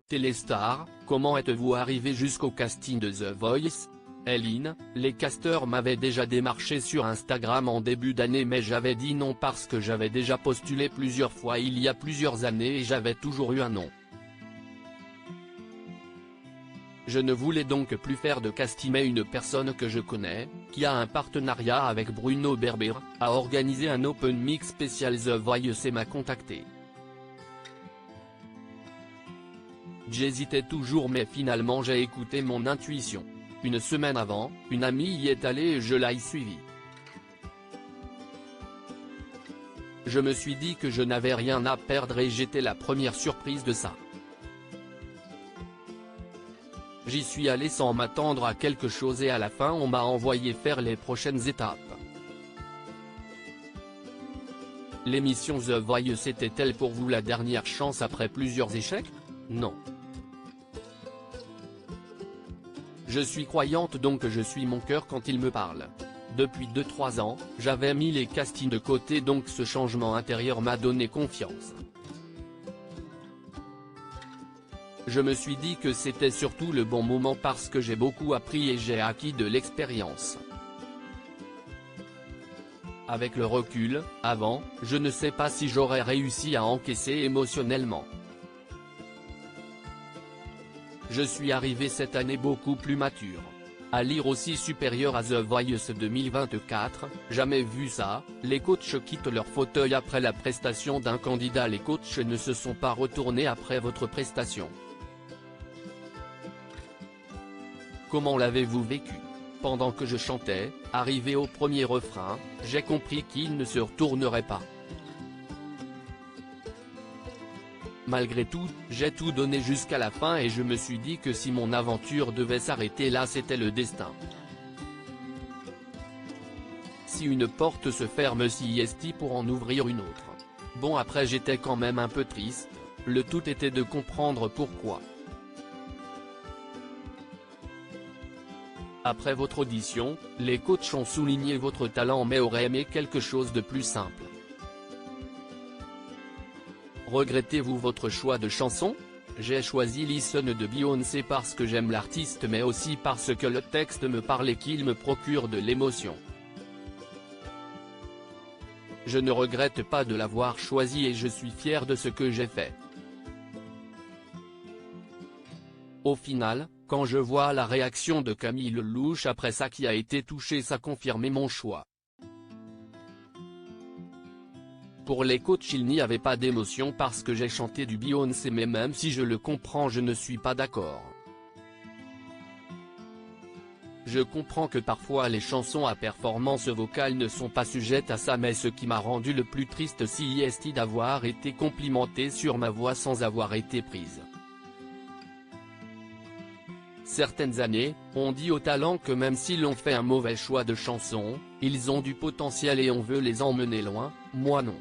Téléstar, comment êtes-vous arrivé jusqu'au casting de The Voice? Hélène, les casteurs m'avaient déjà démarché sur Instagram en début d'année mais j'avais dit non parce que j'avais déjà postulé plusieurs fois il y a plusieurs années et j'avais toujours eu un non. Je ne voulais donc plus faire de casting mais une personne que je connais, qui a un partenariat avec Bruno Berber, a organisé un open mic spécial The Voice et m'a contacté. J'hésitais toujours mais finalement j'ai écouté mon intuition. Une semaine avant, une amie y est allée et je l'ai suivie. Je me suis dit que je n'avais rien à perdre et j'étais la première surprise de ça. J'y suis allé sans m'attendre à quelque chose et à la fin on m'a envoyé faire les prochaines étapes. L'émission The Voice était-elle pour vous la dernière chance après plusieurs échecs? Non. Je suis croyante donc je suis mon cœur quand il me parle. Depuis 2-3 ans, j'avais mis les castings de côté donc ce changement intérieur m'a donné confiance. Je me suis dit que c'était surtout le bon moment parce que j'ai beaucoup appris et j'ai acquis de l'expérience. Avec le recul, avant, je ne sais pas si j'aurais réussi à encaisser émotionnellement. Je suis arrivé cette année beaucoup plus mature. À lire aussi supérieur à The Voice 2024, jamais vu ça, les coachs quittent leur fauteuil après la prestation d'un candidat. Les coachs ne se sont pas retournés après votre prestation. Comment l'avez-vous vécu? Pendant que je chantais, arrivé au premier refrain, j'ai compris qu'il ne se retournerait pas. Malgré tout, j'ai tout donné jusqu'à la fin et je me suis dit que si mon aventure devait s'arrêter là c'était le destin. Si une porte se ferme si est pour en ouvrir une autre. Bon après j'étais quand même un peu triste, le tout était de comprendre pourquoi. Après votre audition, les coachs ont souligné votre talent mais auraient aimé quelque chose de plus simple. Regrettez-vous votre choix de chanson? J'ai choisi Listen de Beyoncé parce que j'aime l'artiste mais aussi parce que le texte me parle et qu'il me procure de l'émotion. Je ne regrette pas de l'avoir choisi et je suis fier de ce que j'ai fait. Au final, quand je vois la réaction de Camille Lelouch après ça qui a été touché ça confirmait mon choix. Pour les coachs il n'y avait pas d'émotion parce que j'ai chanté du Beyoncé mais même si je le comprends je ne suis pas d'accord. Je comprends que parfois les chansons à performance vocale ne sont pas sujettes à ça mais ce qui m'a rendu le plus triste c'est d'avoir été complimenté sur ma voix sans avoir été prise. Certaines années, on dit aux talents que même s'ils ont fait un mauvais choix de chanson, ils ont du potentiel et on veut les emmener loin, moi non.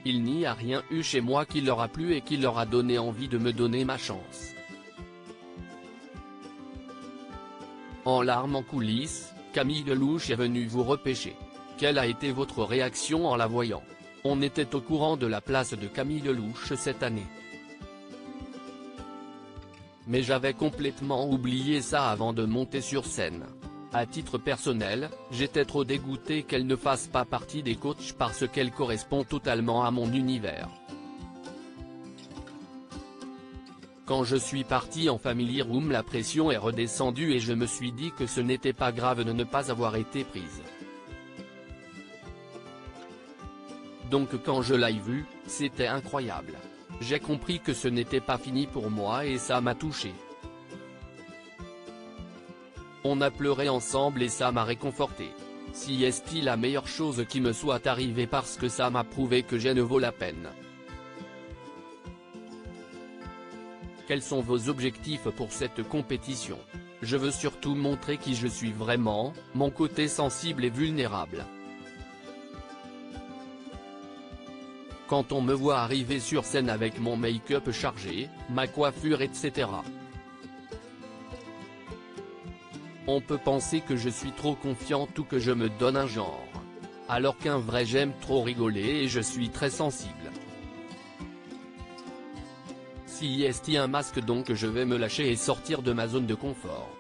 Il n'y a rien eu chez moi qui leur a plu et qui leur a donné envie de me donner ma chance. En larmes en coulisses, Camille Lelouch est venue vous repêcher. Quelle a été votre réaction en la voyant? On était au courant de la place de Camille Lelouch cette année. Mais j'avais complètement oublié ça avant de monter sur scène. À titre personnel, j'étais trop dégoûté qu'elle ne fasse pas partie des coachs parce qu'elle correspond totalement à mon univers. Quand je suis parti en Family Room la pression est redescendue et je me suis dit que ce n'était pas grave de ne pas avoir été prise. Donc quand je l'ai vue, c'était incroyable. J'ai compris que ce n'était pas fini pour moi et ça m'a touché. On a pleuré ensemble et ça m'a réconforté. Si est-il la meilleure chose qui me soit arrivée parce que ça m'a prouvé que je ne vaut la peine. Quels sont vos objectifs pour cette compétition? Je veux surtout montrer qui je suis vraiment, mon côté sensible et vulnérable. Quand on me voit arriver sur scène avec mon make-up chargé, ma coiffure etc. On peut penser que je suis trop confiante ou que je me donne un genre. Alors qu'un vrai j'aime trop rigoler et je suis très sensible. si est un masque, donc je vais me lâcher et sortir de ma zone de confort.